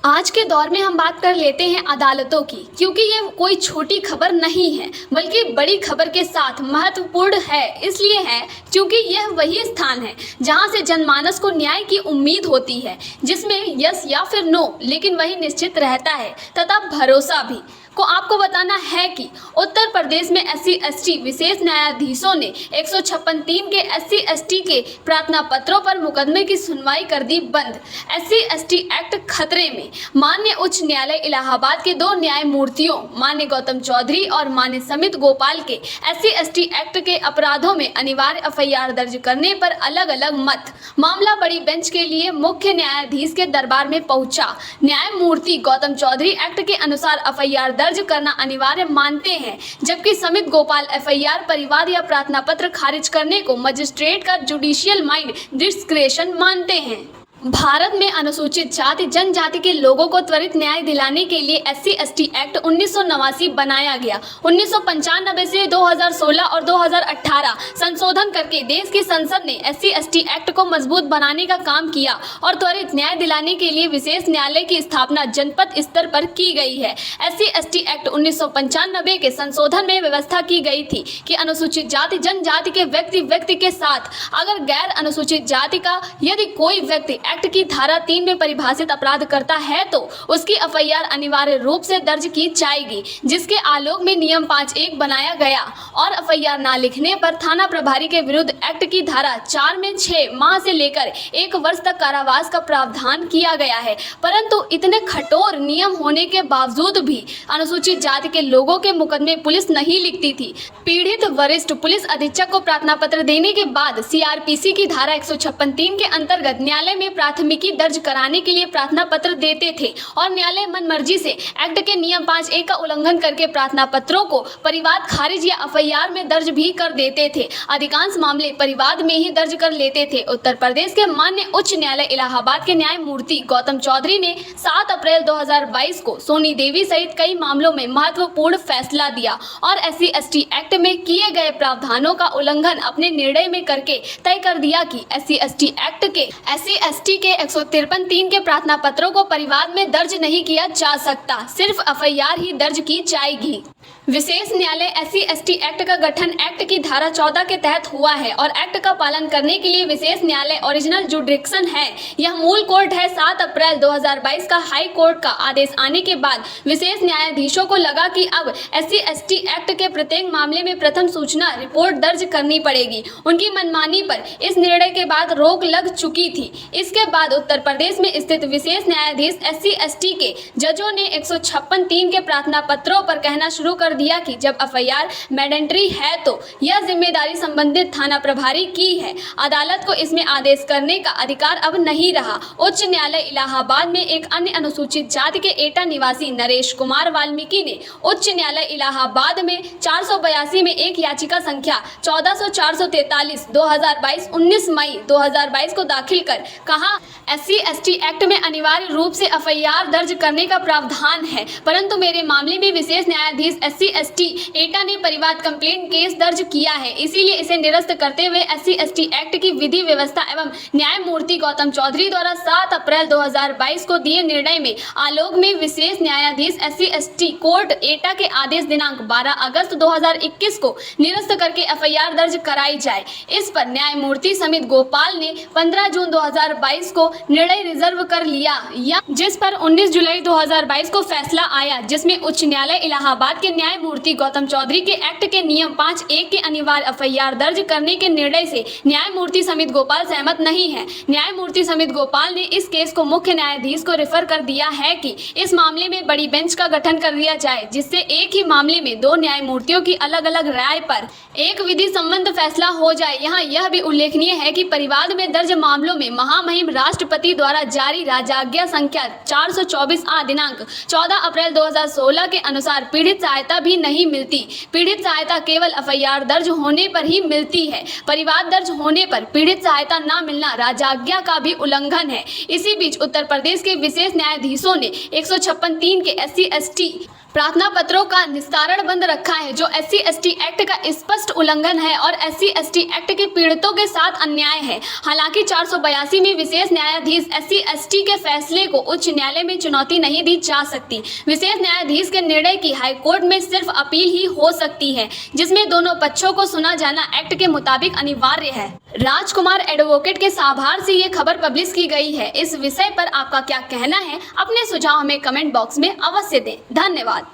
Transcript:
आज के दौर में हम बात कर लेते हैं अदालतों की, क्योंकि ये कोई छोटी खबर नहीं है बल्कि बड़ी खबर के साथ महत्वपूर्ण है। इसलिए है क्योंकि यह वही स्थान है जहां से जनमानस को न्याय की उम्मीद होती है, जिसमें यस या फिर नो लेकिन वही निश्चित रहता है तथा भरोसा भी। को आपको बताना है कि उत्तर प्रदेश में SC/ST विशेष न्यायाधीशों ने 156(3) के SC/ST के प्रार्थना पत्रों पर मुकदमे की सुनवाई कर दी बंद। SC/ST एक्ट खतरे में। माननीय उच्च न्यायालय इलाहाबाद के दो न्यायमूर्तियों माननीय गौतम चौधरी और माननीय समित गोपाल के SC/ST एक्ट के अपराधों में अनिवार्य FIR दर्ज करने पर अलग अलग मत। मामला बड़ी बेंच के लिए मुख्य न्यायाधीश के दरबार में पहुंचा। न्यायमूर्ति गौतम चौधरी एक्ट के अनुसार FIR दर्ज करना अनिवार्य मानते हैं, जबकि समित गोपाल FIR परिवाद या प्रार्थना पत्र खारिज करने को मजिस्ट्रेट का जुडिशियल माइंड डिस्क्रेशन मानते हैं। भारत में अनुसूचित जाति जनजाति के लोगों को त्वरित न्याय दिलाने के लिए SC/ST एक्ट 1989 बनाया गया। 1995 से 2016 और 2018 संशोधन करके देश की संसद ने SC/ST एक्ट को मजबूत बनाने का काम किया और त्वरित न्याय दिलाने के लिए विशेष न्यायालय की स्थापना जनपद स्तर पर की गई है। SC/ST एक्ट 1995 के संशोधन में व्यवस्था की गई थी कि अनुसूचित जाति जनजाति के व्यक्ति के साथ अगर गैर अनुसूचित जाति का यदि कोई व्यक्ति एक्ट की धारा 3 में परिभाषित अपराध करता है तो उसकी FIR अनिवार्य रूप से दर्ज की जाएगी, जिसके आलोक में नियम 5(1) बनाया गया और FIR ना लिखने पर थाना प्रभारी के विरुद्ध एक्ट की धारा 4 में 6 माह से लेकर 1 वर्ष तक कारावास का प्रावधान किया गया है। परंतु इतने कठोर नियम होने के बावजूद भी अनुसूचित जाति के लोगों के मुकदमे पुलिस नहीं लिखती थी। पीड़ित वरिष्ठ पुलिस अधीक्षक को प्रार्थना पत्र देने के बाद CRPC की धारा 156(3) के अंतर्गत न्यायालय में प्राथमिकी दर्ज कराने के लिए प्रार्थना पत्र देते थे और न्यायालय मनमर्जी से एक्ट के नियम 5(1) का उल्लंघन करके प्रार्थना पत्रों को परिवाद खारिज या FIR में दर्ज भी कर देते थे। अधिकांश मामले परिवाद में ही दर्ज कर लेते थे। उत्तर प्रदेश के माननीय उच्च न्यायालय इलाहाबाद के न्यायमूर्ति गौतम चौधरी ने 7 अप्रैल 2022 को सोनी देवी सहित कई मामलों में महत्वपूर्ण फैसला दिया और SC/ST एक्ट में किए गए प्रावधानों का उल्लंघन अपने निर्णय में करके तय कर दिया कि SC/ST एक्ट के SC/ST के 153(3) के प्रार्थना पत्रों को परिवाद में दर्ज नहीं किया जा सकता, सिर्फ FIR ही दर्ज की जाएगी। विशेष न्यायालय SC/ST एक्ट का गठन एक्ट की धारा 14 के तहत हुआ है और एक्ट का पालन करने के लिए विशेष न्यायालय ओरिजिनल जुडिक्शन है। यह मूल कोर्ट है। 7 अप्रैल 2022 का हाई कोर्ट का आदेश आने के बाद विशेष न्यायाधीशों को लगा कि अब SC/ST एक्ट के प्रत्येक मामले में प्रथम सूचना रिपोर्ट दर्ज करनी पड़ेगी। उनकी मनमानी पर इस निर्णय के बाद रोक लग चुकी थी। इसके बाद उत्तर प्रदेश में स्थित विशेष न्यायाधीश SC/ST के जजों ने 156(3) के प्रार्थना पत्रों पर कहना शुरू कर दिया कि जब FIR मैंडेटरी है तो यह जिम्मेदारी संबंधित थाना प्रभारी की है। अदालत को इसमें आदेश करने का अधिकार अब नहीं रहा। उच्च न्यायालय इलाहाबाद में एक अन्य अनुसूचित जाति के एटा निवासी नरेश कुमार वाल्मीकि ने उच्च न्यायालय इलाहाबाद में 482 में एक याचिका संख्या 1400-443 2022 19 मई 2022 को दाखिल कर कहा SC/ST एक्ट में अनिवार्य रूप से FIR दर्ज करने का प्रावधान है, परंतु मेरे मामले में विशेष न्यायाधीश SC/ST एटा ने परिवाद कंप्लेंट केस दर्ज किया है, इसीलिए इसे निरस्त करते हुए SC/ST एक्ट की विधि व्यवस्था एवं न्यायमूर्ति गौतम चौधरी द्वारा 7 अप्रैल 2022 को दिए निर्णय में आलोक में विशेष न्यायाधीश SC/ST कोर्ट एटा के आदेश दिनांक 12 अगस्त 2021 को निरस्त करके FIR दर्ज कराई जाए। इस पर न्यायमूर्ति समित गोपाल ने 15 जून 2022 को निर्णय रिजर्व कर लिया, या जिस पर 19 जुलाई 2022 को फैसला आया, जिसमें उच्च न्यायालय इलाहाबाद के न्यायमूर्ति गौतम चौधरी के एक्ट के नियम 5(1) के अनिवार्य FIR दर्ज करने के निर्णय से न्यायमूर्ति समित गोपाल सहमत नहीं है। न्यायमूर्ति समित गोपाल ने इस केस को मुख्य न्यायाधीश को रेफर कर दिया है कि इस मामले में बड़ी बेंच का गठन कर दिया जाए, जिससे एक ही मामले में 2 न्यायमूर्तियों की अलग अलग राय पर एक विधि संबंध फैसला हो जाए। यहाँ यह भी उल्लेखनीय है कि परिवाद में दर्ज मामलों में महामहिम राष्ट्रपति द्वारा जारी राजाज्ञा संख्या 424A दिनांक 14 अप्रैल 2016 के अनुसार पीड़ित सहायता भी नहीं मिलती। पीड़ित सहायता केवल FIR दर्ज होने पर ही मिलती है। परिवाद दर्ज होने पर पीड़ित सहायता न मिलना राजाज्ञा का भी उल्लंघन है। इसी बीच उत्तर प्रदेश के विशेष न्यायाधीशों ने 156(3) के SC/ST प्रार्थना पत्रों का निस्तारण बंद रखा है, जो SC/ST एक्ट का स्पष्ट उल्लंघन है और SC/ST एक्ट के पीड़ितों के साथ अन्याय है। हालांकि 482 में विशेष न्यायाधीश SC/ST के फैसले को उच्च न्यायालय में चुनौती नहीं दी जा सकती। विशेष न्यायाधीश के निर्णय की हाईकोर्ट में सिर्फ अपील ही हो सकती है, जिसमें दोनों पक्षों को सुना जाना एक्ट के मुताबिक अनिवार्य है। राजकुमार एडवोकेट के साभार से ये खबर पब्लिश की गई है। इस विषय पर आपका क्या कहना है? अपने सुझाव हमें कमेंट बॉक्स में अवश्य दें। धन्यवाद।